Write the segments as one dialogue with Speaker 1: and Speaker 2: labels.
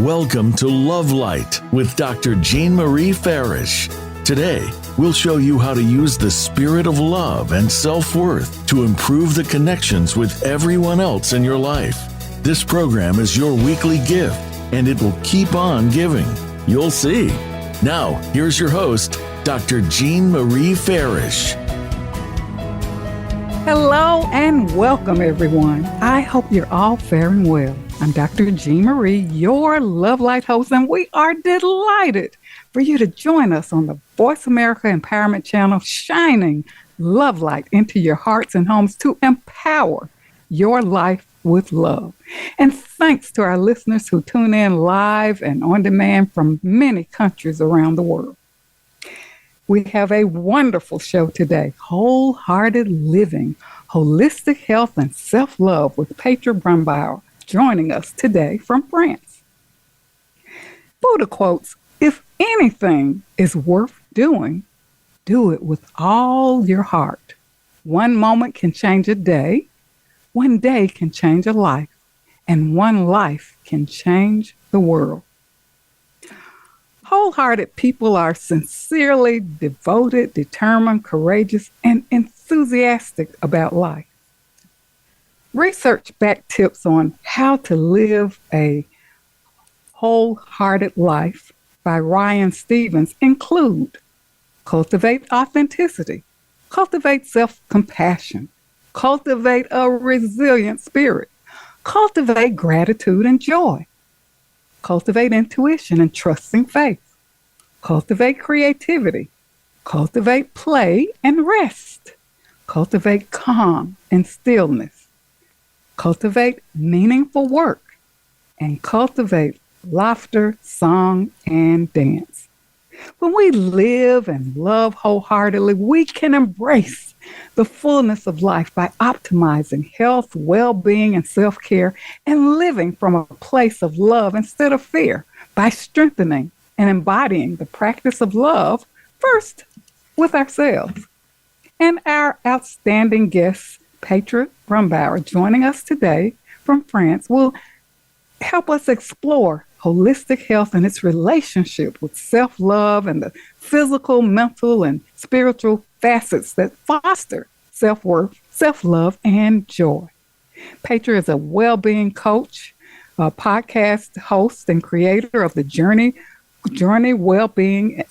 Speaker 1: Welcome to Love Light with Dr. Jean Marie Farish. Today, we'll show you how to use the spirit of love and self-worth to improve the connections with everyone else in your life. This program is your weekly gift, and it will keep on giving. You'll see. Now, here's your host, Dr. Jean Marie Farish.
Speaker 2: Hello and welcome, everyone. I hope you're all faring well. I'm Dr. Jean Marie, your Love Light host, and we are delighted for you to join us on the Voice America Empowerment Channel, shining love light into your hearts and homes to empower your life with love. And thanks to our listeners who tune in live and on demand from many countries around the world. We have a wonderful show today, Wholehearted Living, Holistic Health and Self-Love with Petra Brunnbauer, joining us today from France. Buddha quotes, "If anything is worth doing, do it with all your heart. One moment can change a day, one day can change a life, and one life can change the world." Wholehearted people are sincerely devoted, determined, courageous, and enthusiastic about life. Research-backed tips on how to live a wholehearted life by Ryan Stevens include: cultivate authenticity, cultivate self-compassion, cultivate a resilient spirit, cultivate gratitude and joy, cultivate intuition and trusting faith, cultivate creativity, cultivate play and rest, cultivate calm and stillness, cultivate meaningful work, and cultivate laughter, song, and dance. When we live and love wholeheartedly, we can embrace the fullness of life by optimizing health, well-being, and self-care, and living from a place of love instead of fear by strengthening and embodying the practice of love first with ourselves. And our outstanding guest, Petra Brunnbauer, joining us today from France, will help us explore holistic health and its relationship with self-love and the physical, mental, and spiritual facets that foster self-worth, self-love, and joy. Petra is a well-being coach, a podcast host, and creator of the Jorni Wellbeing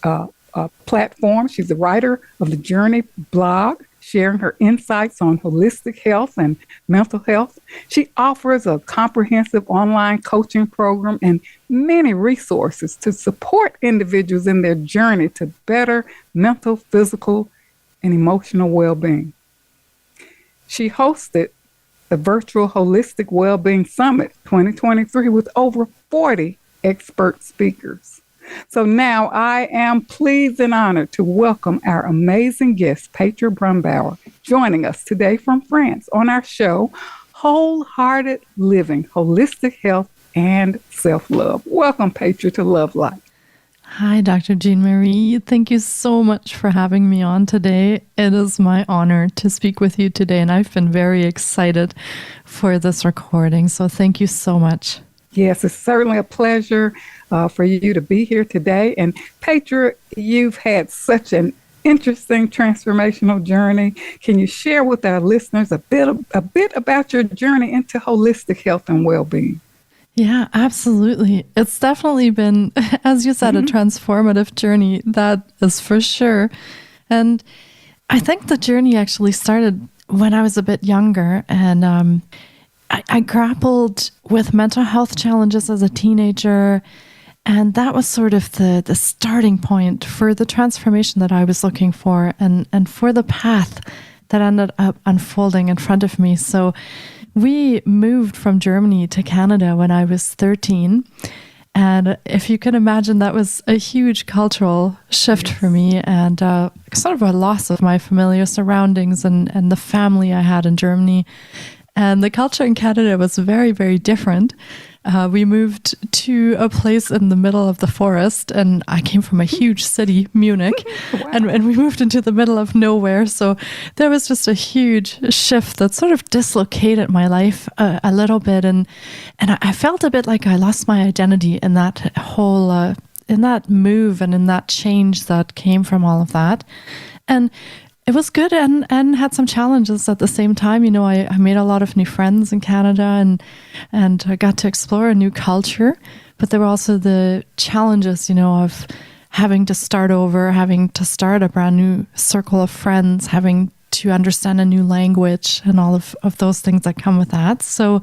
Speaker 2: platform. She's a writer of the Jorni blog, sharing her insights on holistic health and mental health. She offers a comprehensive online coaching program and many resources to support individuals in their journey to better mental, physical, and emotional well-being. She hosted the virtual Holistic Wellbeing Summit 2023 with over 40 expert speakers. So now I am pleased and honored to welcome our amazing guest, Petra Brunnbauer, joining us today from France on our show, Wholehearted Living, Holistic Health and Self-Love. Welcome, Petra, to Love Light.
Speaker 3: Hi, Dr. Jean Marie. Thank you so much for having me on today. It is my honor to speak with you today, and I've been very excited for this recording, so thank you so much.
Speaker 2: Yes, it's certainly a pleasure for you to be here today. And Petra, you've had such an interesting transformational journey. Can you share with our listeners a bit about your journey into holistic health and well-being?
Speaker 3: Yeah, absolutely. It's definitely been, as you said, a transformative journey, that is for sure. And I think the journey actually started when I was a bit younger, and I grappled with mental health challenges as a teenager, and that was sort of the starting point for the transformation that I was looking for and for the path that ended up unfolding in front of me. So we moved from Germany to Canada when I was 13. And if you can imagine, that was a huge cultural shift for me, and sort of a loss of my familiar surroundings and the family I had in Germany. And the culture in Canada was very, very different. We moved to a place in the middle of the forest, and I came from a huge city, Munich,
Speaker 2: Wow.
Speaker 3: and we moved into the middle of nowhere. So there was just a huge shift that sort of dislocated my life a little bit, and I felt a bit like I lost my identity in that whole in that move and in that change that came from all of that. And it was good and had some challenges at the same time. I made a lot of new friends in Canada and I got to explore a new culture. But there were also the challenges, of having to start over, having to start a brand new circle of friends, having to understand a new language and all of those things that come with that. So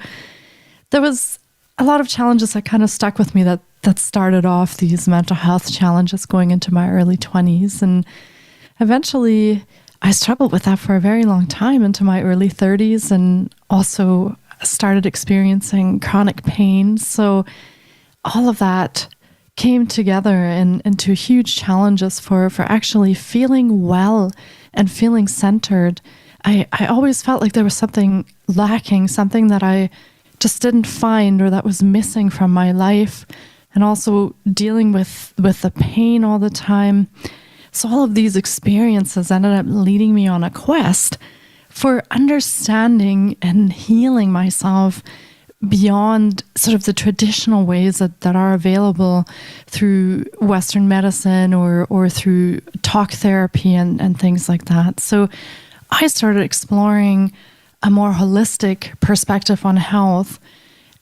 Speaker 3: there was a lot of challenges that kind of stuck with me that started off these mental health challenges going into my early 20s. And eventually I struggled with that for a very long time into my early 30s, and also started experiencing chronic pain. So all of that came together into huge challenges for actually feeling well and feeling centered. I always felt like there was something lacking, something that I just didn't find or that was missing from my life, and also dealing with the pain all the time. So all of these experiences ended up leading me on a quest for understanding and healing myself beyond sort of the traditional ways that are available through Western medicine or through talk therapy and things like that. So I started exploring a more holistic perspective on health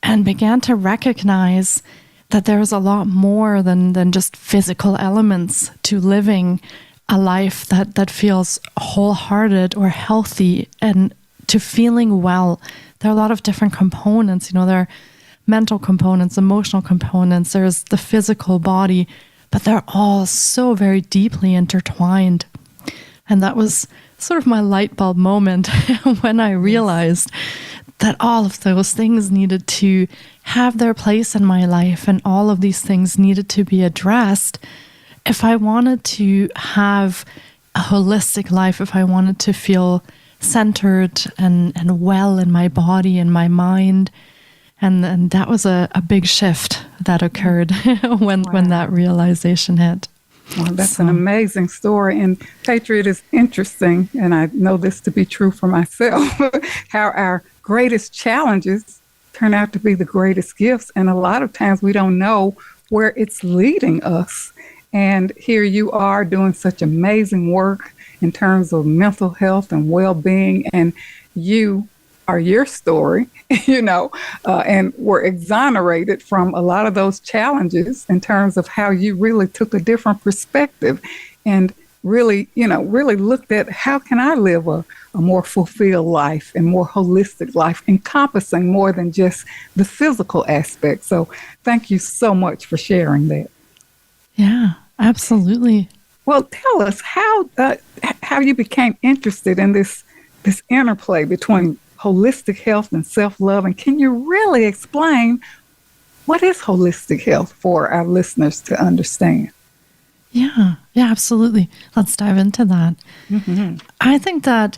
Speaker 3: and began to recognize that there is a lot more than just physical elements to living a life that feels wholehearted or healthy, and to feeling well. There are a lot of different components. There are mental components, emotional components, there's the physical body, but they're all so very deeply intertwined. And that was sort of my light bulb moment when I realized that all of those things needed to have their place in my life, and all of these things needed to be addressed if I wanted to have a holistic life, if I wanted to feel centered and well in my body and my mind. And that was a big shift that occurred when that realization hit.
Speaker 2: Well, that's an amazing story. And Petra, it is interesting, and I know this to be true for myself, how our greatest challenges turn out to be the greatest gifts. And a lot of times we don't know where it's leading us. And here you are doing such amazing work in terms of mental health and well-being. And you are your story, and were exonerated from a lot of those challenges in terms of how you really took a different perspective and really looked at how can I live a more fulfilled life and more holistic life, encompassing more than just the physical aspect. So thank you so much for sharing that.
Speaker 3: Yeah, absolutely.
Speaker 2: Well, tell us how you became interested in this interplay between holistic health and self-love, and can you really explain what is holistic health for our listeners to understand?
Speaker 3: Yeah, absolutely. Let's dive into that. Mm-hmm. I think that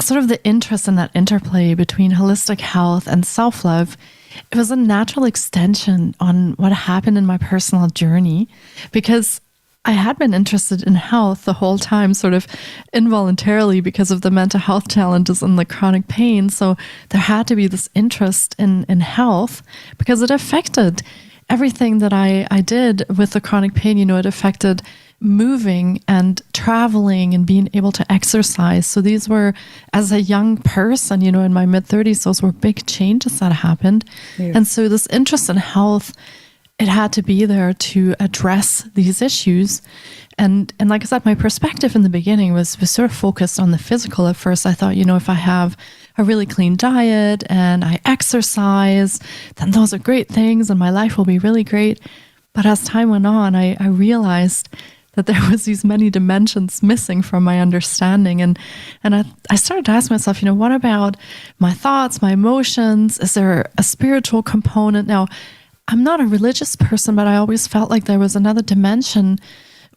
Speaker 3: sort of the interest in that interplay between holistic health and self-love, it was a natural extension on what happened in my personal journey, because I had been interested in health the whole time, sort of involuntarily because of the mental health challenges and the chronic pain. So there had to be this interest in health because it affected everything that I did with the chronic pain. It affected moving and traveling and being able to exercise. So these were, as a young person, in my mid-30s, those were big changes that happened. Yes. And so this interest in health, it had to be there to address these issues. And like I said, my perspective in the beginning was sort of focused on the physical. At first, I thought, if I have a really clean diet and I exercise, then those are great things and my life will be really great. But as time went on, I realized that there was these many dimensions missing from my understanding. And I started to ask myself, what about my thoughts, my emotions? Is there a spiritual component? Now, I'm not a religious person, but I always felt like there was another dimension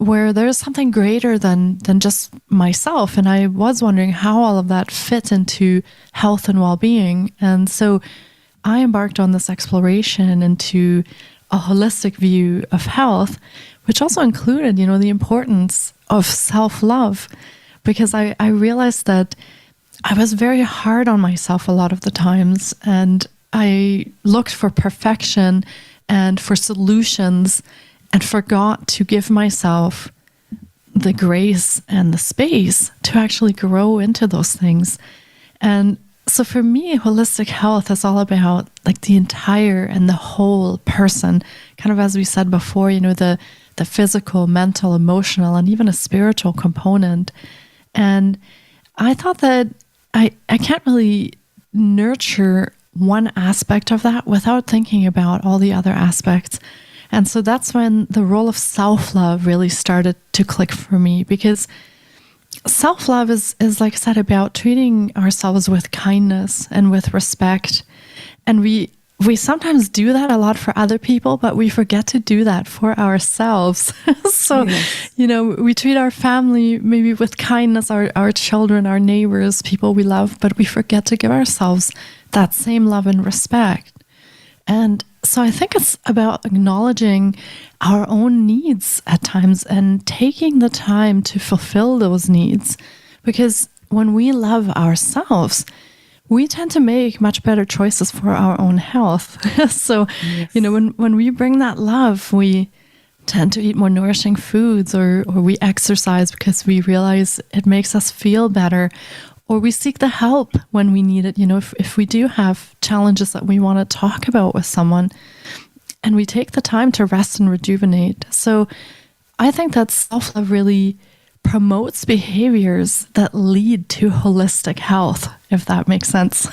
Speaker 3: where there's something greater than just myself. And I was wondering how all of that fit into health and well-being. And so I embarked on this exploration into a holistic view of health, which also included, the importance of self-love, because I realized that I was very hard on myself a lot of the times, and I looked for perfection and for solutions and forgot to give myself the grace and the space to actually grow into those things. And so for me, holistic health is all about like the entire and the whole person, kind of as we said before, the physical, mental, emotional, and even a spiritual component. And I thought that I can't really nurture one aspect of that without thinking about all the other aspects. And so that's when the role of self-love really started to click for me, because self-love is, like I said, about treating ourselves with kindness and with respect. And we sometimes do that a lot for other people, but we forget to do that for ourselves. So,
Speaker 2: yes.
Speaker 3: We treat our family maybe with kindness, our children, our neighbors, people we love, but we forget to give ourselves that same love and respect. And so I think it's about acknowledging our own needs at times and taking the time to fulfill those needs. Because when we love ourselves, we tend to make much better choices for our own health. So,
Speaker 2: yes.
Speaker 3: When we bring that love, we tend to eat more nourishing foods, or we exercise because we realize it makes us feel better, or we seek the help when we need it. If we do have challenges that we want to talk about with someone, and we take the time to rest and rejuvenate. So I think that self-love really promotes behaviors that lead to holistic health, if that makes sense.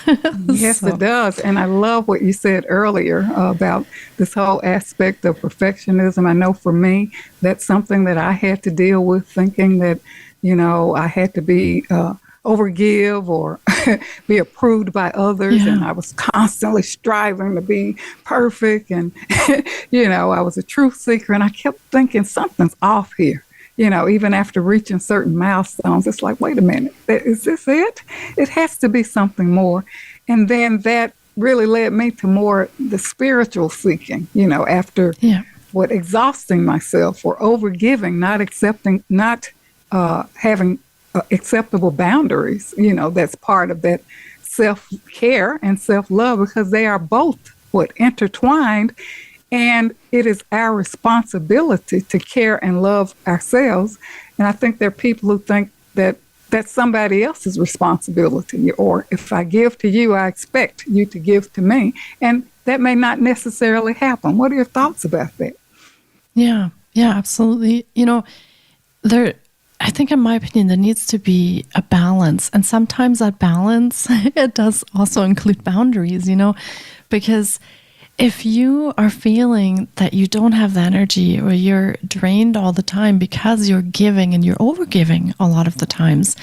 Speaker 2: Yes, it does. And I love what you said earlier about this whole aspect of perfectionism. I know for me, that's something that I had to deal with, thinking that, I had to be overgive or be approved by others. Yeah. And I was constantly striving to be perfect. And, I was a truth seeker. And I kept thinking something's off here. Even after reaching certain milestones, it's like, wait a minute, is this it? It has to be something more. And then that really led me to more the spiritual seeking, after exhausting myself or overgiving, not having acceptable boundaries, that's part of that self-care and self-love, because they are both intertwined. And it is our responsibility to care and love ourselves. And I think there are people who think that that's somebody else's responsibility, or if I give to you, I expect you to give to me. And that may not necessarily happen. What are your thoughts about that?
Speaker 3: Yeah, absolutely. I think in my opinion, there needs to be a balance. And sometimes that balance, it does also include boundaries, because if you are feeling that you don't have the energy, or you're drained all the time because you're giving and you're overgiving a lot of the times,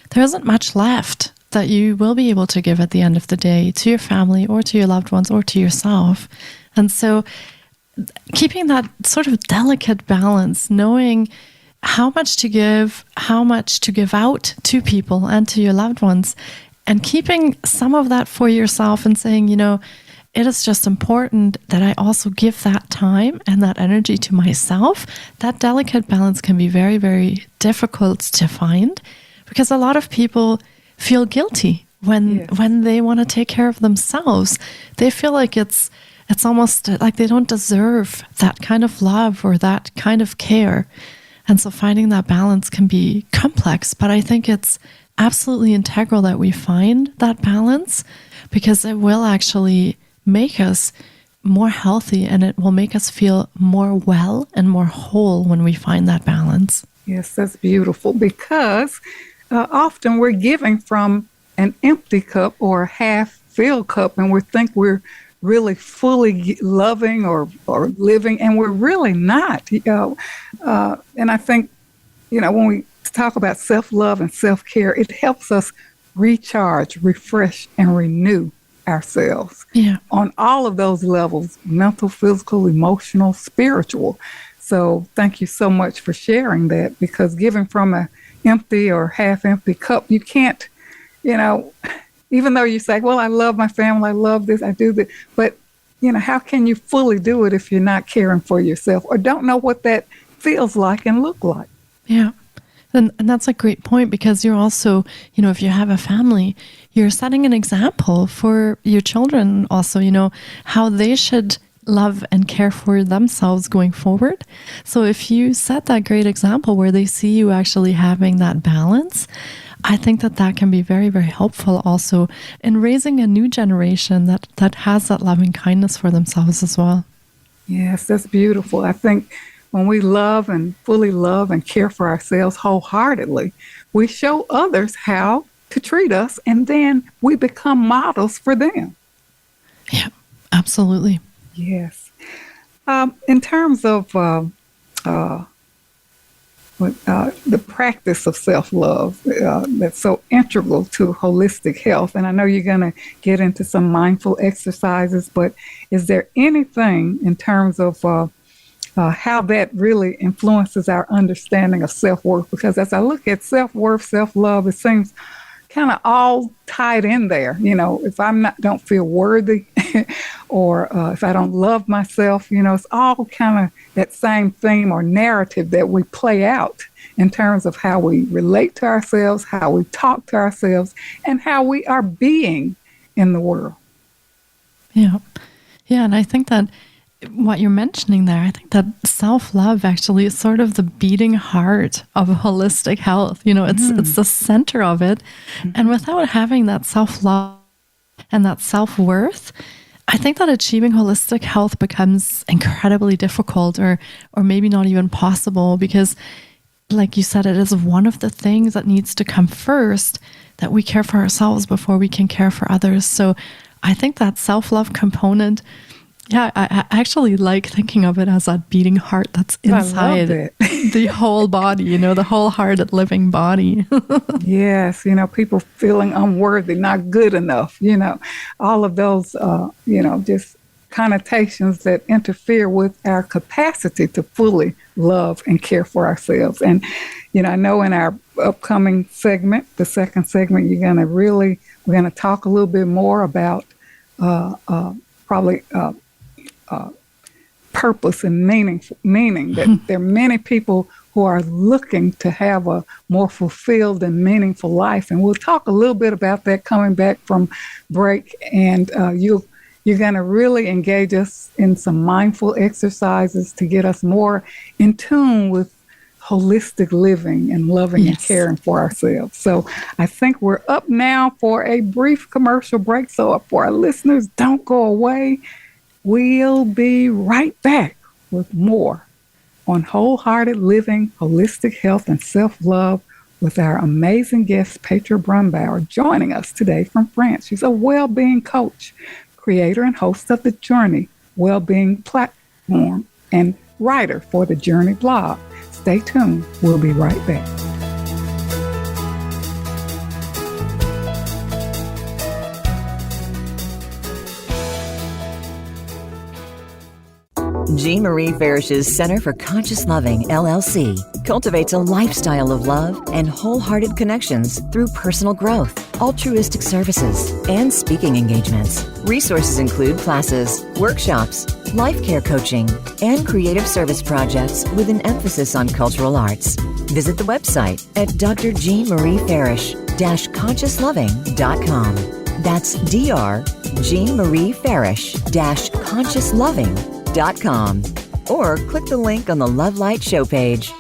Speaker 3: there isn't much left that you will be able to give at the end of the day to your family or to your loved ones or to yourself. And so keeping that sort of delicate balance, knowing how much to give, how much to give out to people and to your loved ones, and keeping some of that for yourself and saying, it is just important that I also give that time and that energy to myself. That delicate balance can be very, very difficult to find, because a lot of people feel guilty when they want to take care of themselves. They feel like it's almost like they don't deserve that kind of love or that kind of care. And so finding that balance can be complex, but I think it's absolutely integral that we find that balance, because it will actually make us more healthy, and it will make us feel more well and more whole when we find that balance.
Speaker 2: Yes, that's beautiful, because often we're giving from an empty cup or a half-filled cup, and we think we're really fully loving or living, and we're really not. And I think, when we talk about self-love and self-care, it helps us recharge, refresh, and renew ourselves.
Speaker 3: Yeah.
Speaker 2: On all of those levels, mental, physical, emotional, spiritual. So thank you so much for sharing that, because giving from an empty or half empty cup, you can't, even though you say, well, I love my family, I love this, I do this, but how can you fully do it if you're not caring for yourself or don't know what that feels like and look like?
Speaker 3: Yeah. And that's a great point, because you're also, if you have a family, you're setting an example for your children also, how they should love and care for themselves going forward. So if you set that great example where they see you actually having that balance, I think that can be very, very helpful also in raising a new generation that has that loving kindness for themselves as well.
Speaker 2: Yes, that's beautiful. I think when we love and fully love and care for ourselves wholeheartedly, we show others how to treat us, and then we become models for them.
Speaker 3: Yeah, absolutely.
Speaker 2: Yes. In terms of the practice of self-love that's so integral to holistic health, and I know you're going to get into some mindful exercises, but is there anything in terms of how that really influences our understanding of self-worth? Because as I look at self-worth, self-love, it seems kind of all tied in there. If don't feel worthy or if I don't love myself, it's all kind of that same theme or narrative that we play out in terms of how we relate to ourselves, how we talk to ourselves, and how we are being in the world.
Speaker 3: Yeah. Yeah. And I think that what you're mentioning there, I think that self-love actually is sort of the beating heart of holistic health. It's the center of it. And without having that self-love and that self-worth, I think that achieving holistic health becomes incredibly difficult or maybe not even possible, because like you said, it is one of the things that needs to come first, that we care for ourselves before we can care for others. So I think that self-love component, yeah, I actually like thinking of it as that beating heart that's inside the whole body, the wholehearted living body.
Speaker 2: Yes, people feeling unworthy, not good enough, all of those, just connotations that interfere with our capacity to fully love and care for ourselves. And, I know in our upcoming segment, the second segment, we're going to talk a little bit more about purpose and meaning that there are many people who are looking to have a more fulfilled and meaningful life. And we'll talk a little bit about that coming back from break. And you're going to really engage us in some mindful exercises to get us more in tune with holistic living and loving and caring for ourselves. So I think we're up now for a brief commercial break. So for our listeners, don't go away. We'll be right back with more on Wholehearted Living, Holistic Health, and Self-Love with our amazing guest, Petra Brunnbauer, joining us today from France. She's a Wellbeing Coach, creator and host of the Jorni Wellbeing platform, and writer for the Jorni blog. Stay tuned. We'll be right back.
Speaker 4: Jean Marie Farish's Center for Conscious Loving, LLC, cultivates a lifestyle of love and wholehearted connections through personal growth, altruistic services, and speaking engagements. Resources include classes, workshops, life care coaching, and creative service projects with an emphasis on cultural arts. Visit the website at drjeanmariefarish-consciousloving.com. That's drjeanmariefarish-consciousloving.com, or click the link on the Love Light show page.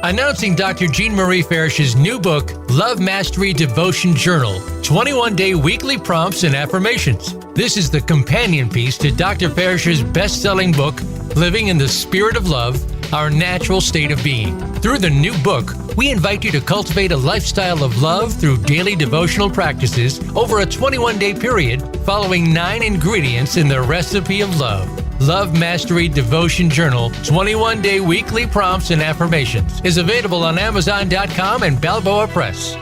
Speaker 5: Announcing Dr. Jean Marie Farish's new book, Love Mastery Devotion Journal, 21-day weekly prompts and affirmations. This is the companion piece to Dr. Farish's best-selling book, Living in the Spirit of Love, Our Natural State of Being. Through the new book, we invite you to cultivate a lifestyle of love through daily devotional practices over a 21-day period, following 9 ingredients in the recipe of love. Love Mastery Devotion Journal, 21-day weekly prompts and affirmations, is available on Amazon.com and Balboa Press.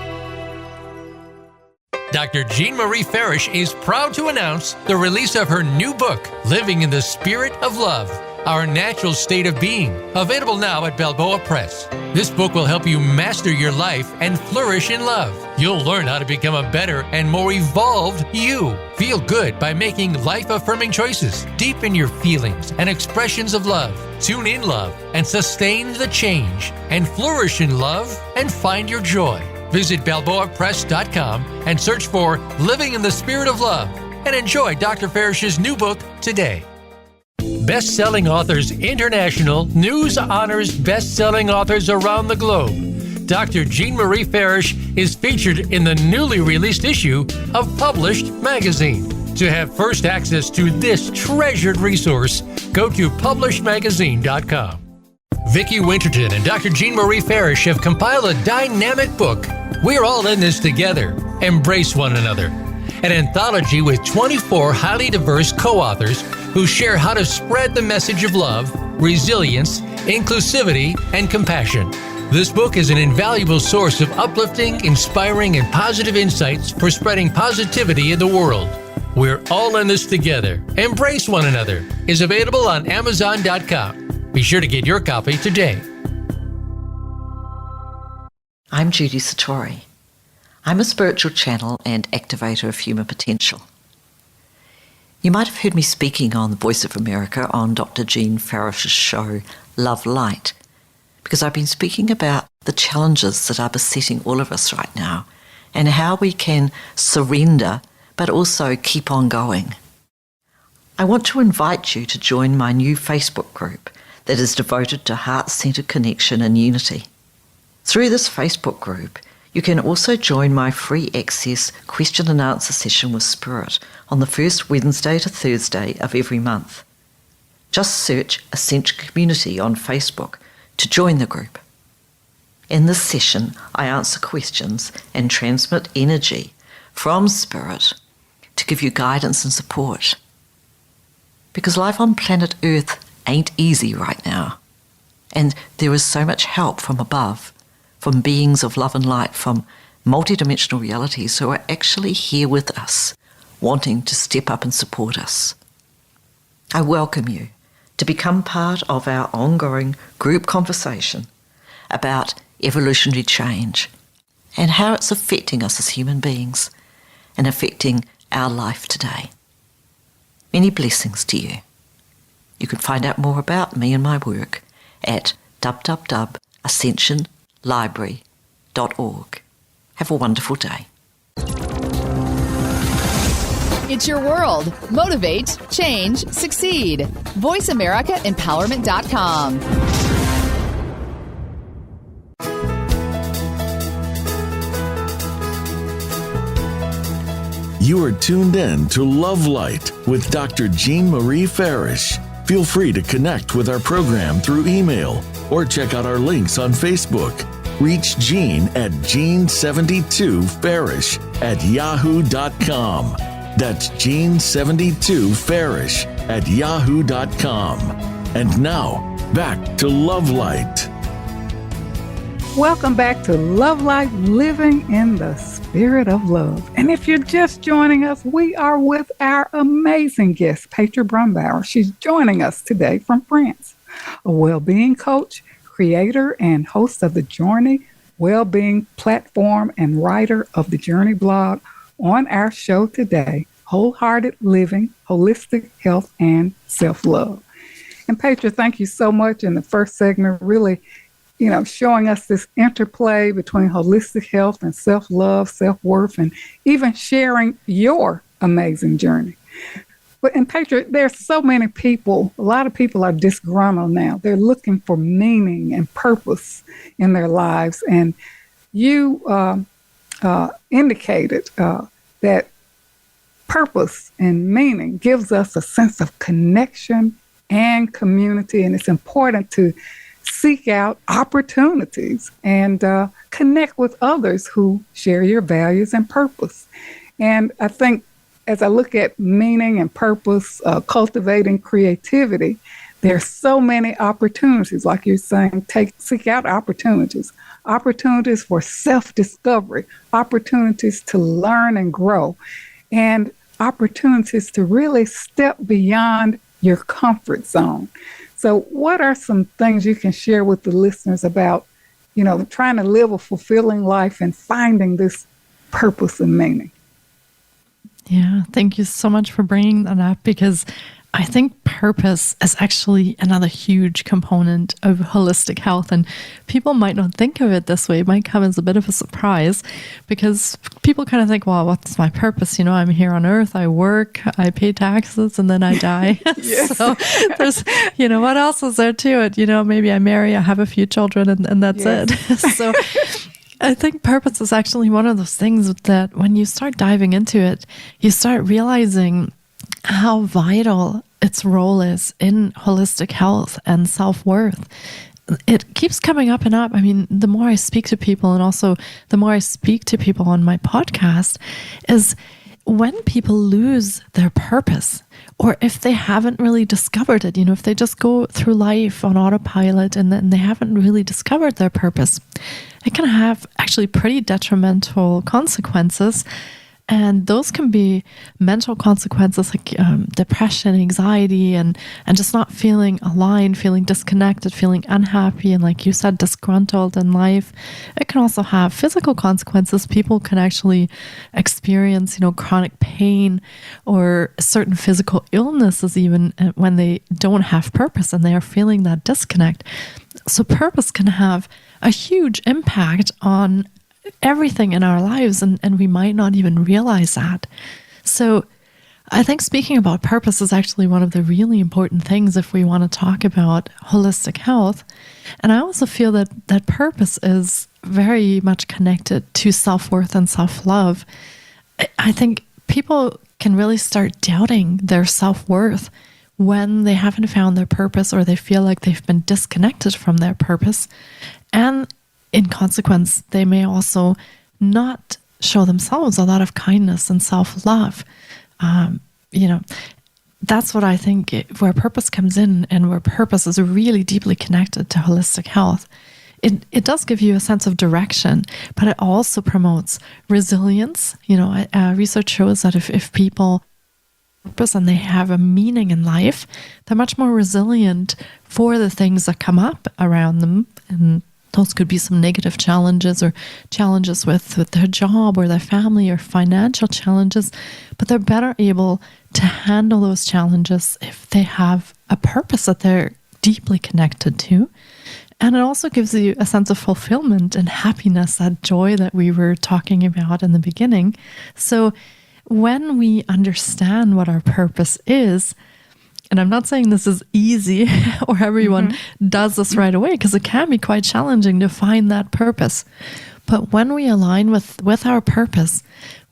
Speaker 5: Dr. Jean Marie Farish is proud to announce the release of her new book, Living in the Spirit of Love, Our Natural State of Being, available now at Balboa Press. This book will help you master your life and flourish in love. You'll learn how to become a better and more evolved you. Feel good by making life-affirming choices. Deepen your feelings and expressions of love. Tune in love and sustain the change. And flourish in love and find your joy. Visit BalboaPress.com and search for Living in the Spirit of Love and enjoy Dr. Farish's new book today. Best-selling Authors International news honors best-selling authors around the globe. Dr. Jean Marie Farish is featured in the newly released issue of Published Magazine. To have first access to this treasured resource, go to PublishedMagazine.com. Vicki Winterton and Dr. Jean Marie Farish have compiled a dynamic book, We're All in This Together, Embrace One Another, an anthology with 24 highly diverse co-authors who share how to spread the message of love, resilience, inclusivity, and compassion. This book is an invaluable source of uplifting, inspiring, and positive insights for spreading positivity in the world. We're all in this together. Embrace One Another is available on Amazon.com. Be sure to get your copy today.
Speaker 6: I'm Judy Satori. I'm a spiritual channel and activator of human potential. You might have heard me speaking on the Voice of America on Dr. Jean Farish's show, Love Light, because I've been speaking about the challenges that are besetting all of us right now and how we can surrender but also keep on going. I want to invite you to join my new Facebook group that is devoted to heart-centered connection and unity. Through this Facebook group, you can also join my free access question and answer session with Spirit on the first Wednesday to Thursday of every month. Just search Ascension Community on Facebook to join the group. In this session, I answer questions and transmit energy from Spirit to give you guidance and support. Because life on planet Earth ain't easy right now. And there is so much help from above, from beings of love and light, from multidimensional realities who are actually here with us, wanting to step up and support us. I welcome you to become part of our ongoing group conversation about evolutionary change and how it's affecting us as human beings and affecting our life today. Many blessings to you. You can find out more about me and my work at www.ascensionlibrary.org. Have a wonderful day.
Speaker 7: It's your world. Motivate, change, succeed. VoiceAmericaEmpowerment.com.
Speaker 1: You are tuned in to Love Light with Dr. Jean Marie Farish. Feel free to connect with our program through email or check out our links on Facebook. Reach Jean at Jean72Farish@yahoo.com. That's Jean72Farish@yahoo.com. And now, back to Love Light.
Speaker 2: Welcome back to Love Light, Living in the Spirit of Love. And if you're just joining us, we are with our amazing guest, Petra Brunnbauer. She's joining us today from France, a well-being coach, creator and host of the Jorni Wellbeing platform and writer of the Jorni blog. On our show today, Wholehearted Living, Holistic Health, and Self-Love. And Petra, thank you so much in the first segment, really, showing us this interplay between holistic health and self-love, self-worth, and even sharing your amazing journey. And Petra, there's so many people, a lot of people are disgruntled now. They're looking for meaning and purpose in their lives. And you indicated that purpose and meaning gives us a sense of connection and community. And it's important to seek out opportunities and connect with others who share your values and purpose. And I think as I look at meaning and purpose, cultivating creativity, There's so many opportunities, like you're saying, seek out opportunities for self-discovery, opportunities to learn and grow, and opportunities to really step beyond your comfort zone. So what are some things you can share with the listeners about, trying to live a fulfilling life and finding this purpose and meaning?
Speaker 3: Yeah, thank you so much for bringing that up, because I think purpose is actually another huge component of holistic health. And people might not think of it this way. It might come as a bit of a surprise, because people kind of think, well, what's my purpose? I'm here on earth, I work, I pay taxes, and then I die. So there's, what else is there to it? Maybe I marry, I have a few children, and that's it. So I think purpose is actually one of those things that when you start diving into it, you start realizing how vital its role is in holistic health and self-worth. It keeps coming up and up. I mean, the more I speak to people, and also the more I speak to people on my podcast, is when people lose their purpose, or if they haven't really discovered it, if they just go through life on autopilot and then they haven't really discovered their purpose, it can have actually pretty detrimental consequences. And those can be mental consequences like depression, anxiety, and just not feeling aligned, feeling disconnected, feeling unhappy, and like you said, disgruntled in life. It can also have physical consequences. People can actually experience, chronic pain or certain physical illnesses even when they don't have purpose and they are feeling that disconnect. So purpose can have a huge impact on everything in our lives, and we might not even realize that. So I think speaking about purpose is actually one of the really important things if we want to talk about holistic health. And I also feel that purpose is very much connected to self-worth and self-love. I think people can really start doubting their self-worth when they haven't found their purpose, or they feel like they've been disconnected from their purpose. And in consequence, they may also not show themselves a lot of kindness and self-love. That's what I think where purpose comes in, and where purpose is really deeply connected to holistic health. It does give you a sense of direction, but it also promotes resilience. Research shows that if people purpose and they have a meaning in life, they're much more resilient for the things that come up around them. And those could be some negative challenges, or challenges with their job or their family, or financial challenges, but they're better able to handle those challenges if they have a purpose that they're deeply connected to. And it also gives you a sense of fulfillment and happiness, that joy that we were talking about in the beginning. So when we understand what our purpose is, and I'm not saying this is easy or everyone does this right away, because it can be quite challenging to find that purpose. But when we align with our purpose,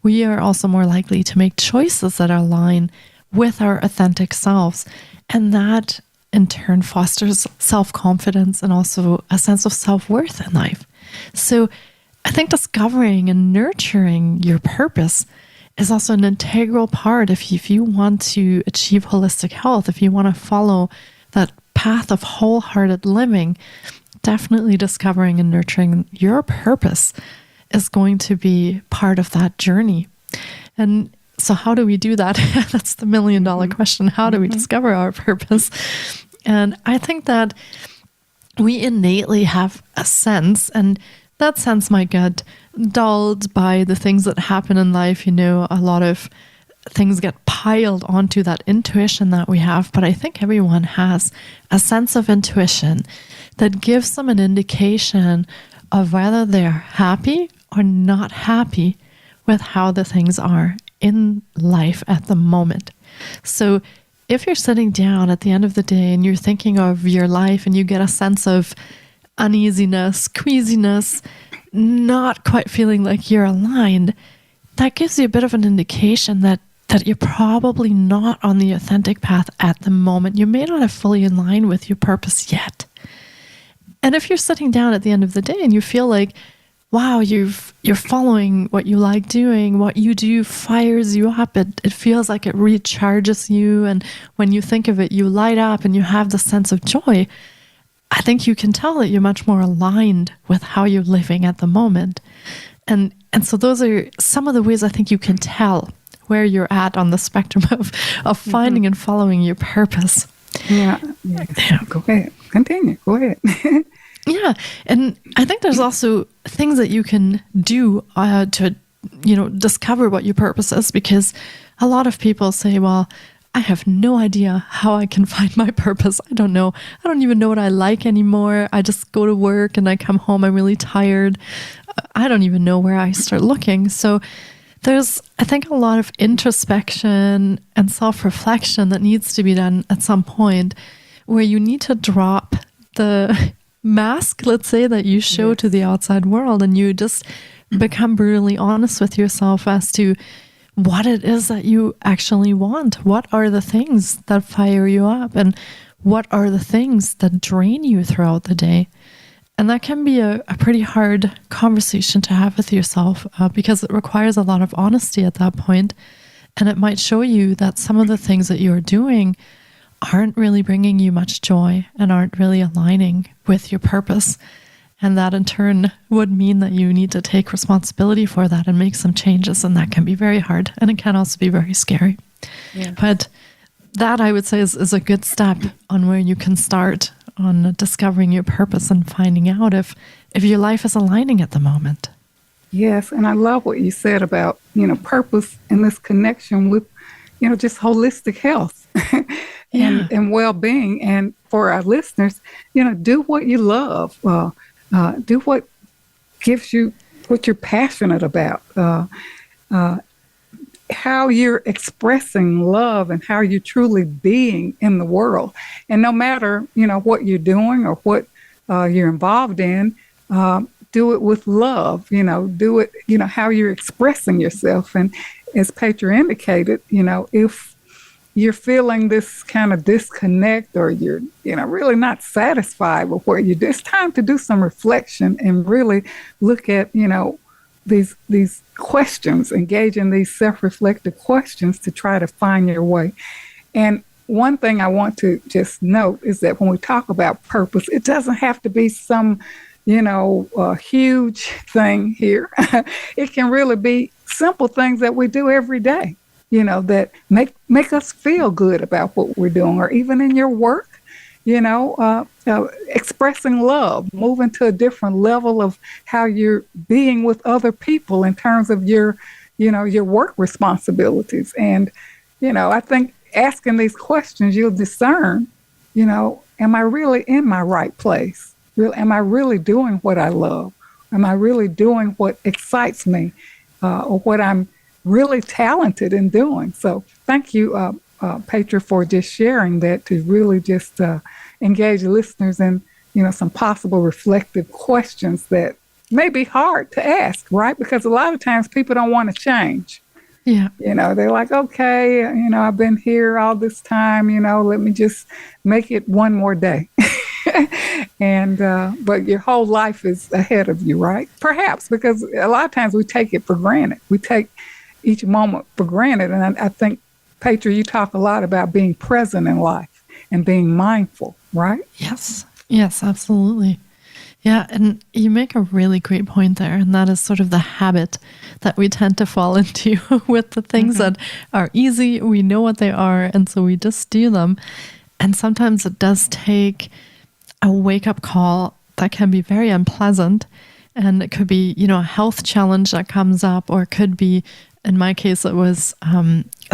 Speaker 3: we are also more likely to make choices that align with our authentic selves. And that in turn fosters self-confidence and also a sense of self-worth in life. So I think discovering and nurturing your purpose is also an integral part if you want to achieve holistic health, if you want to follow that path of wholehearted living. Definitely discovering and nurturing your purpose is going to be part of that journey. And so how do we do that? That's the $1 million question. How do we discover our purpose? And I think that we innately have a sense, and that sense might get dulled by the things that happen in life. A lot of things get piled onto that intuition that we have. But I think everyone has a sense of intuition that gives them an indication of whether they're happy or not happy with how the things are in life at the moment. So if you're sitting down at the end of the day and you're thinking of your life and you get a sense of uneasiness, queasiness, not quite feeling like you're aligned, that gives you a bit of an indication that you're probably not on the authentic path at the moment. You may not have fully aligned with your purpose yet. And if you're sitting down at the end of the day and you feel like, wow, you're following what you like doing, what you do fires you up. It feels like it recharges you. And when you think of it, you light up and you have the sense of joy. I think you can tell that you're much more aligned with how you're living at the moment. And so those are some of the ways I think you can tell where you're at on the spectrum of finding and following your purpose.
Speaker 2: Yeah. Go ahead. Continue. Go ahead.
Speaker 3: Yeah. And I think there's also things that you can do to, discover what your purpose is, because a lot of people say, well, I have no idea how I can find my purpose. I don't know. I don't even know what I like anymore. I just go to work and I come home, I'm really tired. I don't even know where I start looking. So there's, I think, a lot of introspection and self-reflection that needs to be done at some point, where you need to drop the mask, let's say, that you show to the outside world, and you just become brutally honest with yourself as to what it is that you actually want. What are the things that fire you up, and what are the things that drain you throughout the day? And that can be a pretty hard conversation to have with yourself, because it requires a lot of honesty at that point. And it might show you that some of the things that you're doing aren't really bringing you much joy and aren't really aligning with your purpose. And that in turn would mean that you need to take responsibility for that and make some changes. And that can be very hard. And it can also be very scary. Yeah. But that, I would say, is a good step on where you can start on discovering your purpose and finding out if your life is aligning at the moment.
Speaker 2: Yes. And I love what you said about, purpose and this connection with, just holistic health. And well-being. And for our listeners, do what you love. Do what gives you, what you're passionate about. How you're expressing love and how you're truly being in the world. And no matter, what you're doing or what you're involved in, do it with love, do it, how you're expressing yourself. And as Petra indicated, if you're feeling this kind of disconnect, or you're, really not satisfied with what you do, it's time to do some reflection and really look at, these questions, engage in these self-reflective questions to try to find your way. And one thing I want to just note is that when we talk about purpose, it doesn't have to be some, huge thing here. It can really be simple things that we do every day, that make us feel good about what we're doing, or even in your work, expressing love, moving to a different level of how you're being with other people in terms of your work responsibilities. And, I think asking these questions, you'll discern, am I really in my right place? Am I really doing what I love? Am I really doing what excites me, or what I'm really talented in doing? So thank you, Petra, for just sharing that, to really just engage listeners in, some possible reflective questions that may be hard to ask, right? Because a lot of times people don't want to change.
Speaker 3: Yeah.
Speaker 2: They're like, okay, I've been here all this time, let me just make it one more day. And, but your whole life is ahead of you, right? Perhaps, because a lot of times we take it for granted. We take each moment for granted. And I think, Petra, you talk a lot about being present in life and being mindful, right?
Speaker 3: Yes, absolutely. Yeah, and you make a really great point there, and that is sort of the habit that we tend to fall into with the things that are easy. We know what they are, and so we just do them. And sometimes it does take a wake-up call that can be very unpleasant, and it could be, a health challenge that comes up, or it could be, in my case, it was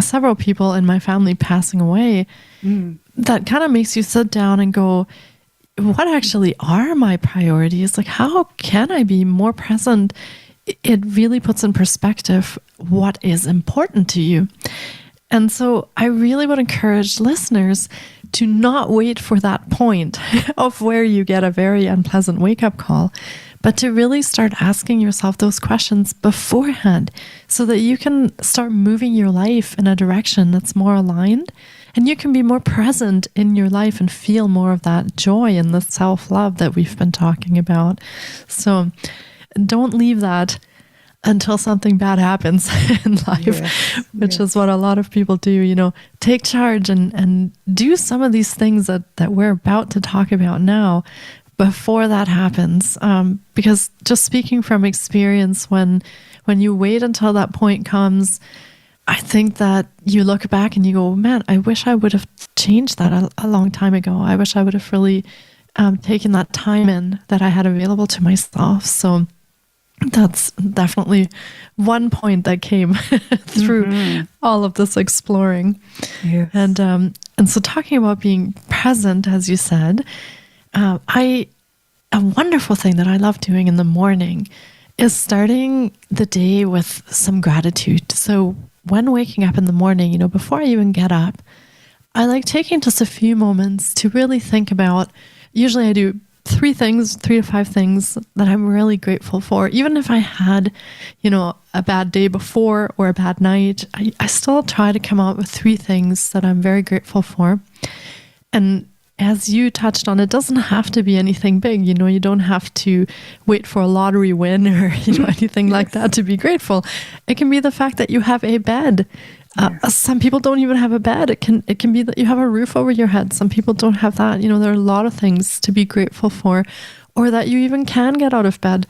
Speaker 3: several people in my family passing away. That kind of makes you sit down and go, what actually are my priorities? Like, how can I be more present? It really puts in perspective what is important to you. And so I really would encourage listeners to not wait for that point of where you get a very unpleasant wake-up call, but to really start asking yourself those questions beforehand so that you can start moving your life in a direction that's more aligned, and you can be more present in your life and feel more of that joy and the self-love that we've been talking about. So don't leave that until something bad happens in life, which is what a lot of people do, take charge and do some of these things that we're about to talk about now before that happens. Because just speaking from experience, when you wait until that point comes, I think that you look back and you go, man, I wish I would have changed that a long time ago. I wish I would have really taken that time in that I had available to myself. So that's definitely one point that came through all of this exploring.
Speaker 2: Yes.
Speaker 3: And so talking about being present, as you said, a wonderful thing that I love doing in the morning is starting the day with some gratitude. So when waking up in the morning, before I even get up, I like taking just a few moments to really think about, usually I do 3 to 5 things that I'm really grateful for. Even if I had, a bad day before or a bad night, I still try to come out with 3 things that I'm very grateful for. And as you touched on, it doesn't have to be anything big. You don't have to wait for a lottery win or anything like that to be grateful. It can be the fact that you have a bed. Some people don't even have a bed. It can be that you have a roof over your head. Some people don't have that. There are a lot of things to be grateful for, or that you even can get out of bed,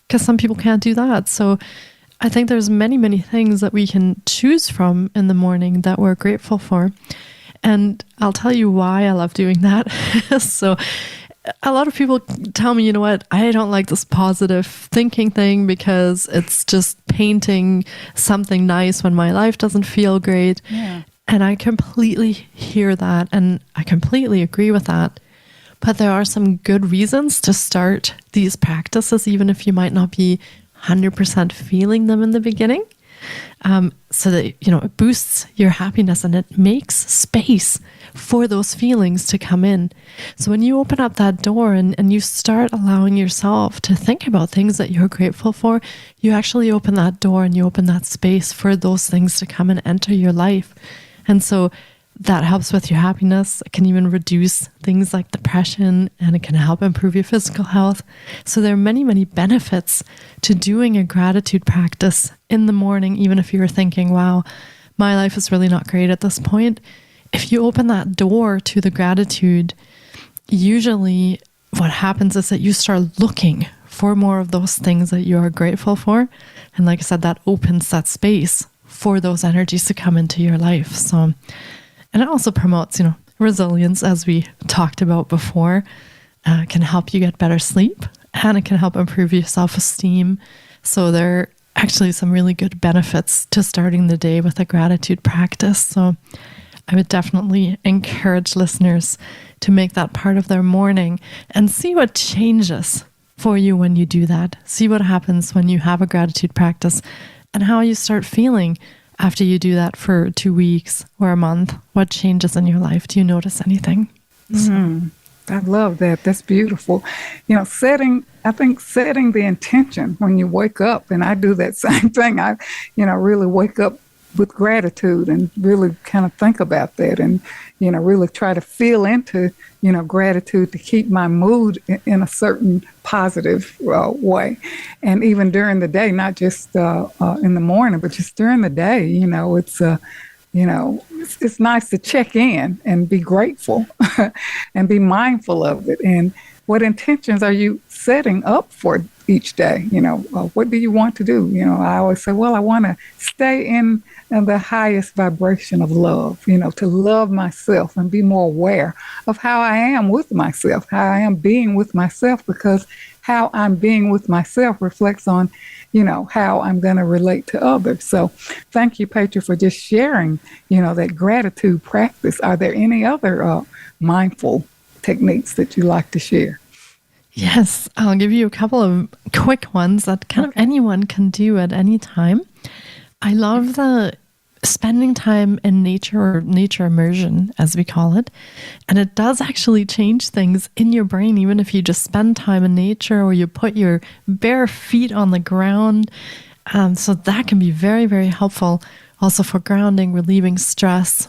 Speaker 3: because some people can't do that. So I think there's many, many things that we can choose from in the morning that we're grateful for. And I'll tell you why I love doing that. So a lot of people tell me, I don't like this positive thinking thing because it's just painting something nice when my life doesn't feel great.
Speaker 2: Yeah.
Speaker 3: And I completely hear that, and I completely agree with that. But there are some good reasons to start these practices, even if you might not be 100% feeling them in the beginning. So that, it boosts your happiness and it makes space for those feelings to come in. So when you open up that door and you start allowing yourself to think about things that you're grateful for, you actually open that door and you open that space for those things to come and enter your life. And so that helps with your happiness. It can even reduce things like depression, and it can help improve your physical health. So there are many, many benefits to doing a gratitude practice in the morning, even if you're thinking, wow, my life is really not great at this point. If you open that door to the gratitude, usually what happens is that you start looking for more of those things that you are grateful for. And like I said, that opens that space for those energies to come into your life. So, and it also promotes, resilience, as we talked about before. Can help you get better sleep, and it can help improve your self-esteem. So there are actually some really good benefits to starting the day with a gratitude practice. So I would definitely encourage listeners to make that part of their morning and see what changes for you when you do that. See what happens when you have a gratitude practice and how you start feeling after you do that for 2 weeks or a month. What changes in your life? Do you notice anything?
Speaker 2: I love that. That's beautiful. Setting the intention when you wake up, and I do that same thing. I, really wake up with gratitude and really kind of think about that and, really try to feel into, gratitude to keep my mood in a certain positive way. And even during the day, not just in the morning, but just during the day, it's nice to check in and be grateful and be mindful of it. And what intentions are you setting up for each day? What do you want to do? I always say, I want to stay in the highest vibration of love, to love myself and be more aware of how I am with myself, how I am being with myself, because how I'm being with myself reflects on, how I'm going to relate to others. So thank you, Petra, for just sharing, that gratitude practice. Are there any other mindful techniques that you like to share?
Speaker 3: Yes, I'll give you a couple of quick ones that kind of anyone can do at any time. I love the spending time in nature, or nature immersion, as we call it. And it does actually change things in your brain, even if you just spend time in nature or you put your bare feet on the ground. So that can be very, very helpful. Also for grounding, relieving stress,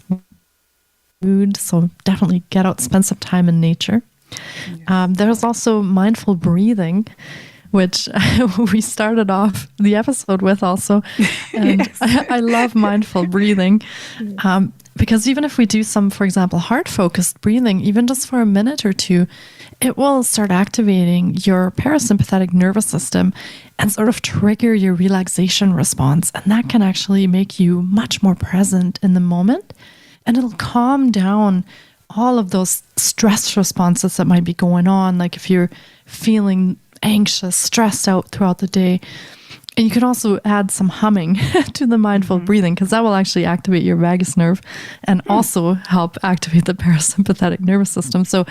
Speaker 3: mood. So definitely get out, spend some time in nature. There's also mindful breathing, which we started off the episode with also. And
Speaker 2: Yes.
Speaker 3: I love mindful breathing. Because even if we do some, for example, heart-focused breathing, even just for a minute or two, it will start activating your parasympathetic nervous system and sort of trigger your relaxation response. And that can actually make you much more present in the moment. And it'll calm down all of those stress responses that might be going on. Like if you're feeling anxious, stressed out throughout the day. And you can also add some humming to the mindful breathing, because that will actually activate your vagus nerve and also help activate the parasympathetic nervous system. So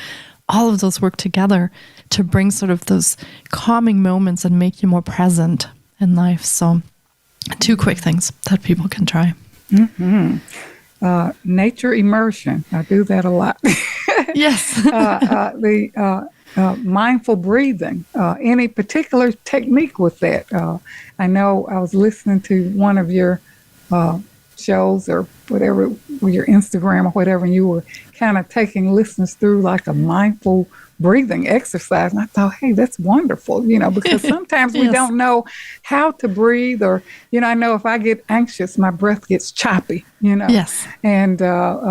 Speaker 3: all of those work together to bring sort of those calming moments and make you more present in life. So 2 quick things that people can try.
Speaker 2: Nature immersion. I do that a lot.
Speaker 3: Yes.
Speaker 2: Mindful breathing. Any particular technique with that? I know I was listening to one of your shows or whatever, or your Instagram or whatever, and you were kind of taking listeners through like a mindful breathing exercise. And I thought, hey, that's wonderful, because sometimes we
Speaker 3: Yes.
Speaker 2: don't know how to breathe, or, I know if I get anxious, my breath gets choppy,
Speaker 3: Yes.
Speaker 2: And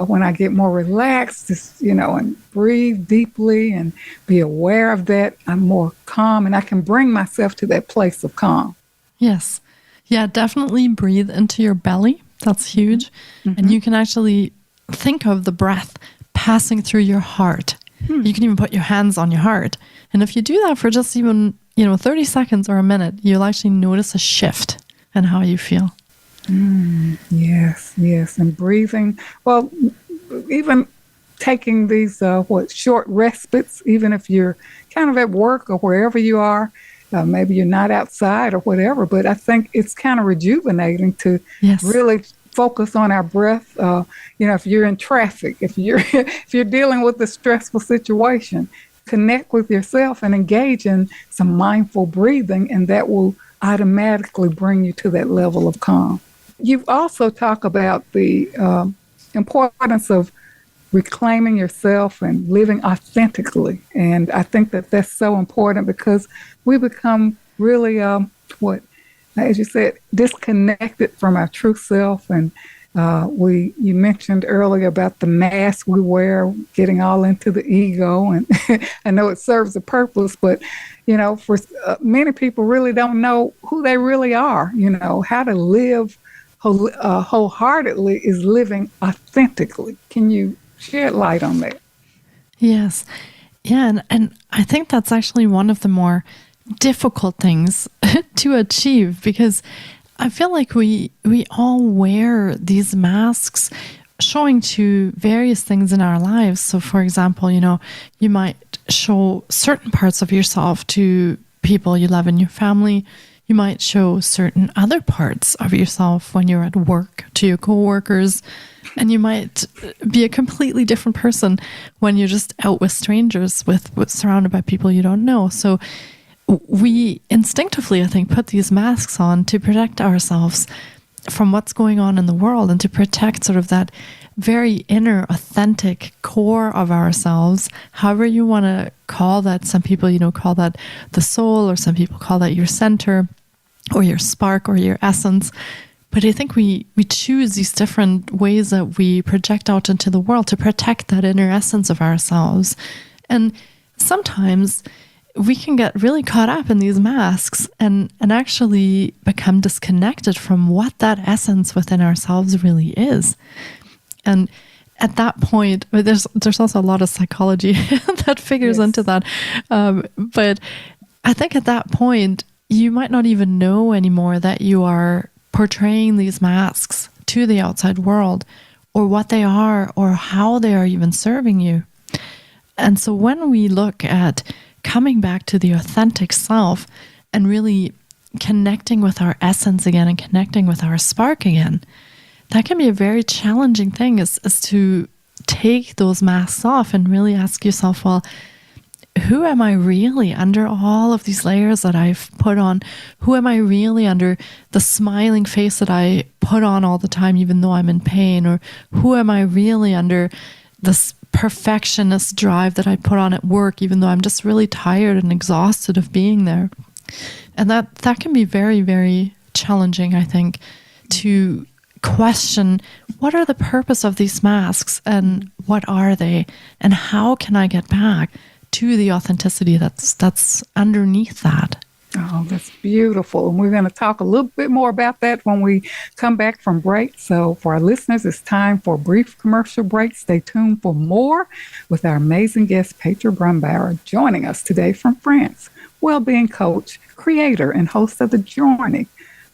Speaker 2: when I get more relaxed, just, and breathe deeply and be aware of that, I'm more calm and I can bring myself to that place of calm.
Speaker 3: Yes. Yeah, definitely breathe into your belly. That's huge. And you can actually think of the breath passing through your heart. You can even put your hands on your heart. And if you do that for just even, 30 seconds or a minute, you'll actually notice a shift in how you feel.
Speaker 2: Yes. And breathing. Well, even taking these short respites, even if you're kind of at work or wherever you are, maybe you're not outside or whatever, but I think it's kind of rejuvenating to really focus on our breath. If you're in traffic, if you're dealing with a stressful situation, connect with yourself and engage in some mindful breathing, and that will automatically bring you to that level of calm. You also talk about the importance of reclaiming yourself and living authentically. And I think that that's so important because we become really, as you said, disconnected from our true self. And you mentioned earlier about the mask we wear, getting all into the ego. And I know it serves a purpose, but, for many people really don't know who they really are. How to live wholeheartedly is living authentically. Can you shed light on that?
Speaker 3: Yes. Yeah. And I think that's actually one of the more difficult things to achieve, because I feel like we all wear these masks showing to various things in our lives. So for example, you might show certain parts of yourself to people you love in your family. You might show certain other parts of yourself when you're at work to your coworkers, and you might be a completely different person when you're just out with strangers, with surrounded by people you don't know. So we instinctively, I think, put these masks on to protect ourselves from what's going on in the world and to protect sort of that very inner, authentic core of ourselves, however you want to call that. Some people, call that the soul, or some people call that your center or your spark or your essence. But I think we choose these different ways that we project out into the world to protect that inner essence of ourselves. And sometimes we can get really caught up in these masks and actually become disconnected from what that essence within ourselves really is. And at that point, there's also a lot of psychology that figures into that. But I think at that point, you might not even know anymore that you are portraying these masks to the outside world, or what they are, or how they are even serving you. And so when we look at coming back to the authentic self and really connecting with our essence again and connecting with our spark again, that can be a very challenging thing, is to take those masks off and really ask yourself, well, who am I really under all of these layers that I've put on? Who am I really under the smiling face that I put on all the time, even though I'm in pain? Or who am I really under this perfectionist drive that I put on at work, even though I'm just really tired and exhausted of being there? And that can be very, very challenging, I think, to question what are the purpose of these masks and what are they and how can I get back to the authenticity that's underneath that.
Speaker 2: Oh, that's beautiful. And we're going to talk a little bit more about that when we come back from break. So for our listeners, it's time for a brief commercial break. Stay tuned for more with our amazing guest, Petra Brunnbauer, joining us today from France. Wellbeing Coach, creator and host of the Jorni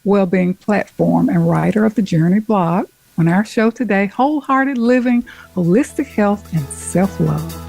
Speaker 2: Wellbeing platform and writer of the Journey blog. On our show today, Wholehearted Living, Holistic Health, and Self-Love.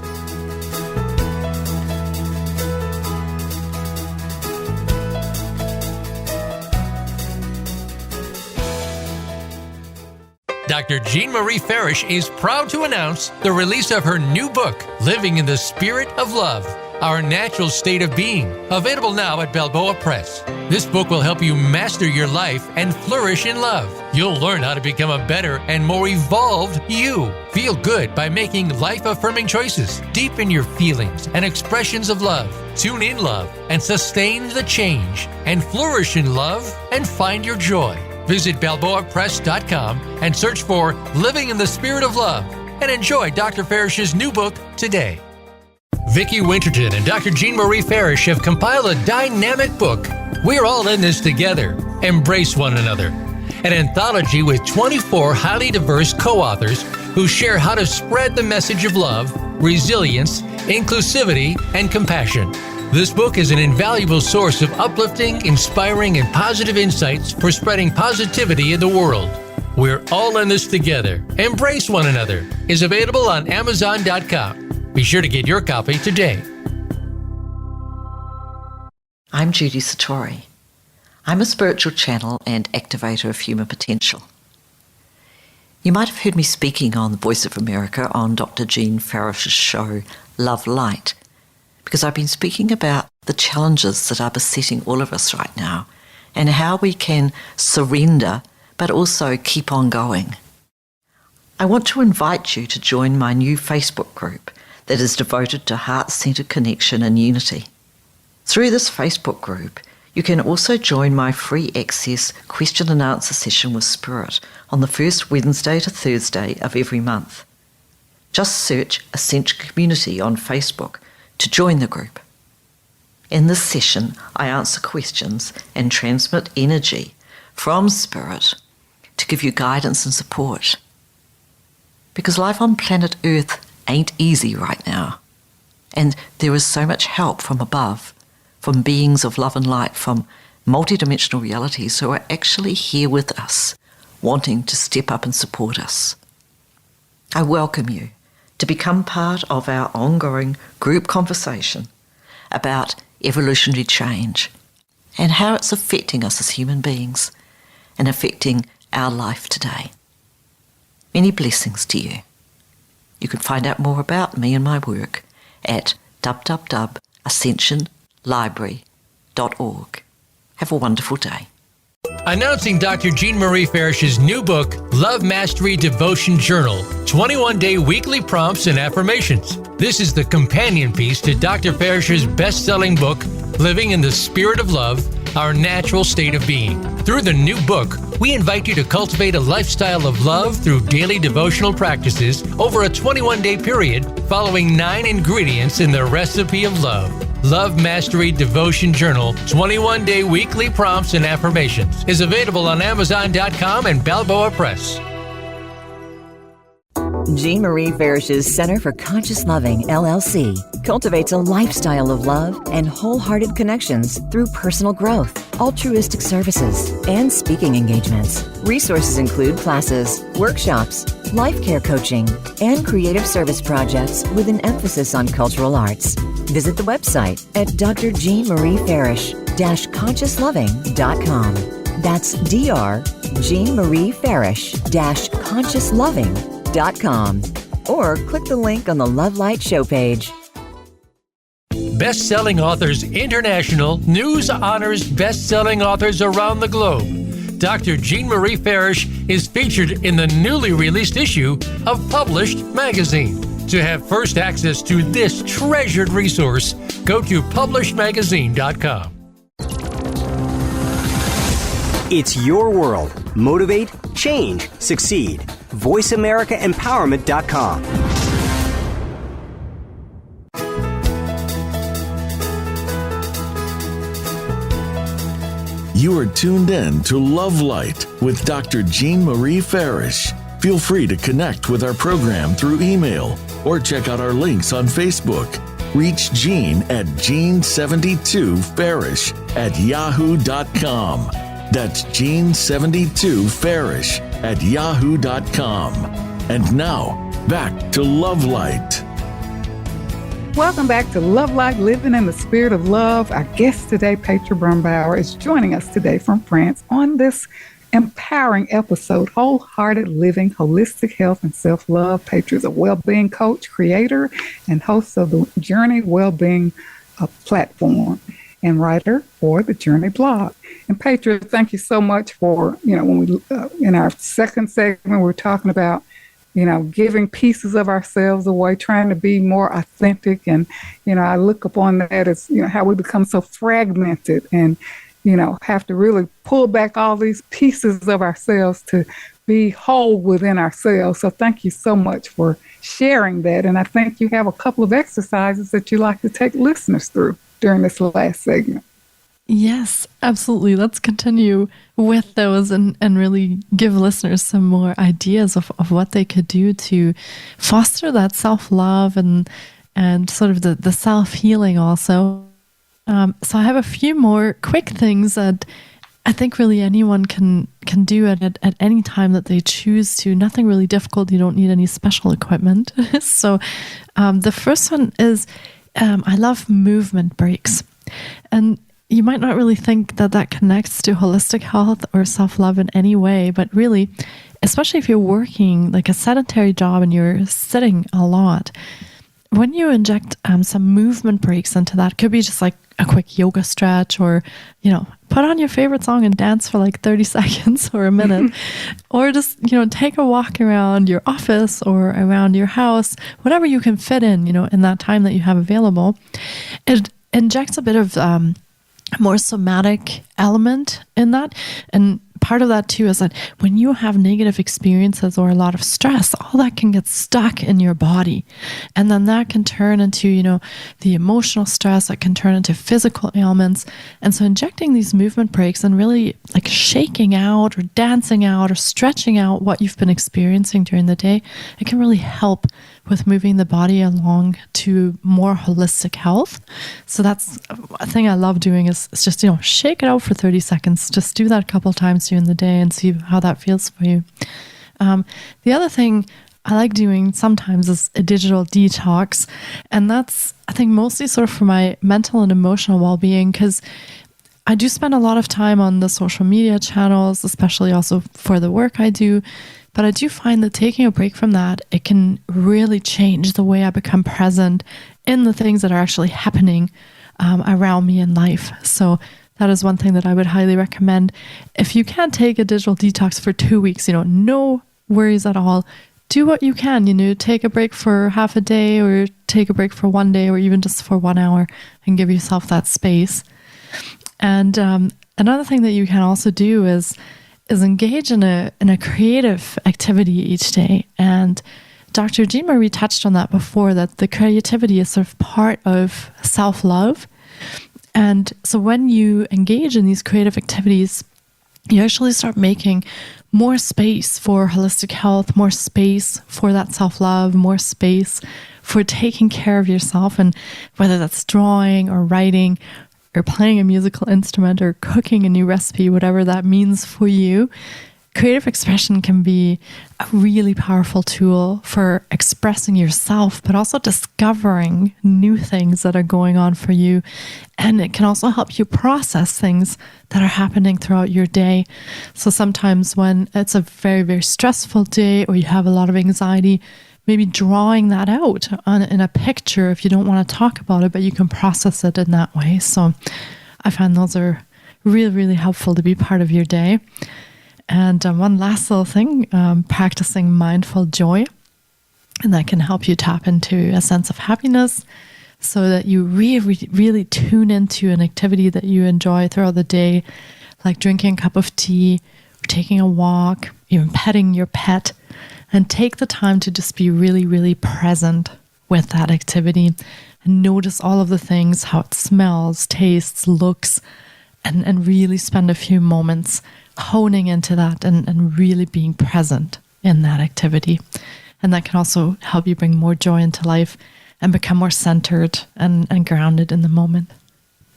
Speaker 5: Dr. Jean Marie Farish is proud to announce the release of her new book, Living in the Spirit of Love, Our Natural State of Being, available now at Balboa Press. This book will help you master your life and flourish in love. You'll learn how to become a better and more evolved you. Feel good by making life-affirming choices. Deepen your feelings and expressions of love. Tune in love and sustain the change. And flourish in love and find your joy. Visit BalboaPress.com and search for Living in the Spirit of Love and enjoy Dr. Farish's new book today. Vicki Winterton and Dr. Jean Marie Farish have compiled a dynamic book, We're All in This Together, Embrace One Another, an anthology with 24 highly diverse co-authors who share how to spread the message of love, resilience, inclusivity, and compassion. This book is an invaluable source of uplifting, inspiring, and positive insights for spreading positivity in the world. We're All in This Together. Embrace One Another is available on Amazon.com. Be sure to get your copy today.
Speaker 6: I'm Judy Satori. I'm a spiritual channel and activator of human potential. You might have heard me speaking on the Voice of America on Dr. Jean Farish's show, Love Light, because I've been speaking about the challenges that are besetting all of us right now and how we can surrender but also keep on going. I want to invite you to join my new Facebook group that is devoted to heart-centered connection and unity. Through this Facebook group, you can also join my free access question and answer session with Spirit on the first Wednesday to Thursday of every month. Just search Ascension Community on Facebook to join the group. In this session, I answer questions and transmit energy from Spirit to give you guidance and support. Because life on planet Earth ain't easy right now. And there is so much help from above, from beings of love and light, from multidimensional realities who are actually here with us, wanting to step up and support us. I welcome you to become part of our ongoing group conversation about evolutionary change and how it's affecting us as human beings and affecting our life today. Many blessings to you. You can find out more about me and my work at www.ascensionlibrary.org. Have a wonderful day.
Speaker 5: Announcing Dr. Jean Marie Farish's new book, Love Mastery Devotion Journal, 21-day weekly prompts and affirmations. This is the companion piece to Dr. Farish's best-selling book, Living in the Spirit of Love, Our Natural State of Being. Through the new book, we invite you to cultivate a lifestyle of love through daily devotional practices over a 21-day period, following 9 ingredients in the recipe of love. Love Mastery Devotion Journal, 21-day weekly prompts and affirmations is available on Amazon.com and Balboa Press.
Speaker 4: Jean Marie Farish's Center for Conscious Loving, LLC, cultivates a lifestyle of love and wholehearted connections through personal growth, altruistic services, and speaking engagements. Resources include classes, workshops, life care coaching, and creative service projects with an emphasis on cultural arts. Visit the website at drjeanmariefarish-consciousloving.com. That's drjeanmariefarish-consciousloving.com, or click the link on the Love Light show page.
Speaker 5: Best-selling authors international news honors best-selling authors around the globe. Dr. Jean Marie Farish is featured in the newly released issue of Published Magazine. To have first access to this treasured resource, go to publishedmagazine.com.
Speaker 8: It's your world. Motivate, change, succeed. VoiceAmericaEmpowerment.com.
Speaker 1: You are tuned in to Love Light with Dr. Jean Marie Farish. Feel free to connect with our program through email or check out our links on Facebook. Reach Jean at Jean72Farish@yahoo.com. That's Jean72Farish@yahoo.com. And now, back to Love Light.
Speaker 2: Welcome back to Love Light, Living in the Spirit of Love. Our guest today, Petra Brunnbauer, is joining us today from France on this empowering episode, Wholehearted Living, Holistic Health and Self-Love. Petra is a Wellbeing Coach, creator, and host of the Jorni Wellbeing platform and writer for the Jorni blog. And Petra, thank you so much for, when we, in our second segment, we're talking about, giving pieces of ourselves away, trying to be more authentic. And, I look upon that as, how we become so fragmented and, have to really pull back all these pieces of ourselves to be whole within ourselves. So thank you so much for sharing that. And I think you have a couple of exercises that you like to take listeners through during this last segment.
Speaker 3: Yes, absolutely. Let's continue with those and really give listeners some more ideas of what they could do to foster that self-love and sort of the self-healing also. So I have a few more quick things that I think really anyone can do at any time that they choose to. Nothing really difficult. You don't need any special equipment. So the first one is I love movement breaks. And you might not really think that connects to holistic health or self-love in any way, but really, especially if you're working like a sedentary job and you're sitting a lot, when you inject some movement breaks into that, could be just like a quick yoga stretch or, put on your favorite song and dance for like 30 seconds or a minute, or just, take a walk around your office or around your house, whatever you can fit in that time that you have available. It injects a bit of more somatic element in that. And part of that too is that when you have negative experiences or a lot of stress, all that can get stuck in your body. And then that can turn into, the emotional stress, that can turn into physical ailments. And so injecting these movement breaks and really like shaking out or dancing out or stretching out what you've been experiencing during the day, it can really help with moving the body along to more holistic health. So that's a thing I love doing is just, shake it out for 30 seconds. Just do that a couple of times during the day and see how that feels for you. The other thing I like doing sometimes is a digital detox. And that's, I think, mostly sort of for my mental and emotional well-being, because I do spend a lot of time on the social media channels, especially also for the work I do. But I do find that taking a break from that, it can really change the way I become present in the things that are actually happening around me in life. So that is one thing that I would highly recommend. If you can't take a digital detox for 2 weeks, no worries at all. Do what you can, take a break for half a day or take a break for 1 day or even just for 1 hour and give yourself that space. And another thing that you can also do is engage in a creative activity each day. And Dr. Jean Marie touched on that before, that the creativity is sort of part of self-love. And so when you engage in these creative activities, you actually start making more space for holistic health, more space for that self-love, more space for taking care of yourself. And whether that's drawing or writing or playing a musical instrument or cooking a new recipe, whatever that means for you, creative expression can be a really powerful tool for expressing yourself, but also discovering new things that are going on for you. And it can also help you process things that are happening throughout your day. So sometimes when it's a very, very stressful day or you have a lot of anxiety, maybe drawing that out in a picture if you don't want to talk about it, but you can process it in that way. So I find those are really, really helpful to be part of your day. And one last little thing, practicing mindful joy. And that can help you tap into a sense of happiness so that you really, really tune into an activity that you enjoy throughout the day. like drinking a cup of tea, taking a walk, even petting your pet, and take the time to just be really, really present with that activity and notice all of the things, how it smells, tastes, looks, and really spend a few moments honing into that and really being present in that activity. And that can also help you bring more joy into life and become more centered and grounded in the moment.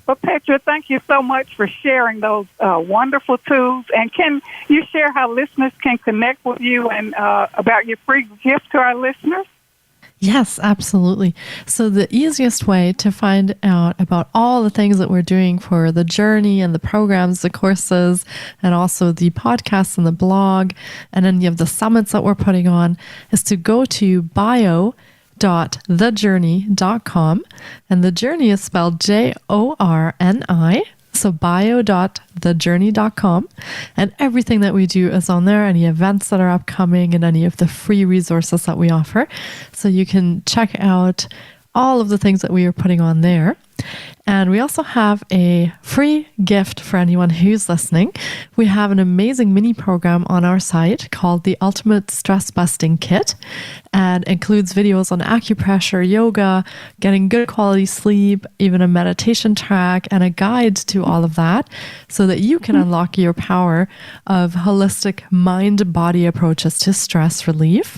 Speaker 2: Well, Petra, thank you so much for sharing those wonderful tools. And can you share how listeners can connect with you and about your free gift to our listeners?
Speaker 3: Yes, absolutely. So the easiest way to find out about all the things that we're doing for the journey and the programs, the courses, and also the podcasts and the blog, and any of the summits that we're putting on is to go to bio.thejourney.com. And the journey is spelled JORNI. So bio.thejourney.com, and everything that we do is on there, any events that are upcoming and any of the free resources that we offer. So you can check out all of the things that we are putting on there. And we also have a free gift for anyone who's listening. We have an amazing mini program on our site called the Ultimate Stress Busting Kit, and includes videos on acupressure, yoga, getting good quality sleep, even a meditation track, and a guide to all of that so that you can unlock your power of holistic mind-body approaches to stress relief.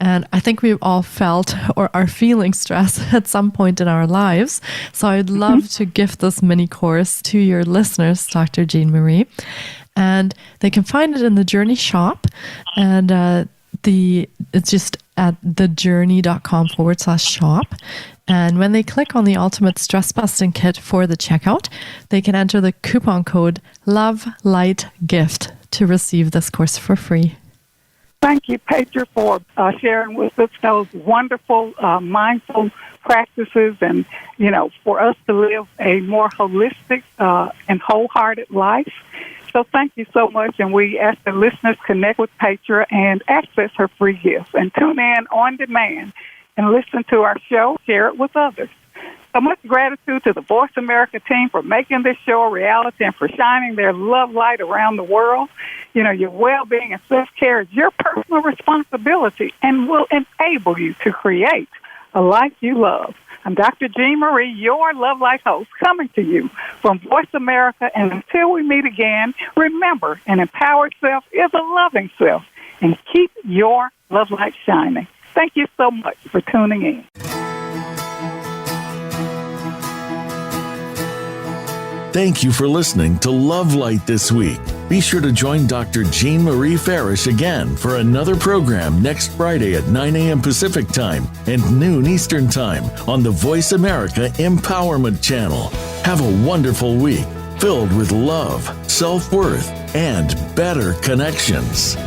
Speaker 3: And I think we've all felt or are feeling stress at some point in our lives. So I'd love to gift this mini course to your listeners, Dr. Jean Marie. And they can find it in the Journey shop. And it's just at thejourney.com/shop. And when they click on the Ultimate Stress Busting Kit for the checkout, they can enter the coupon code LOVELIGHTGIFT to receive this course for free.
Speaker 2: Thank you, Petra, for sharing with us those wonderful mindful practices and, for us to live a more holistic and wholehearted life. So thank you so much, and we ask the listeners connect with Petra and access her free gifts and tune in on demand and listen to our show, share it with others. So much gratitude to the Voice America team for making this show a reality and for shining their love light around the world. Your well-being and self-care is your personal responsibility and will enable you to create a life you love. I'm Dr. Jean Marie, your Love Life host, coming to you from Voice America. And until we meet again, remember, an empowered self is a loving self. And keep your love light shining. Thank you so much for tuning in.
Speaker 1: Thank you for listening to Love Light this week. Be sure to join Dr. Jean Marie Farish again for another program next Friday at 9 a.m. Pacific Time and noon Eastern Time on the Voice America Empowerment Channel. Have a wonderful week filled with love, self-worth, and better connections.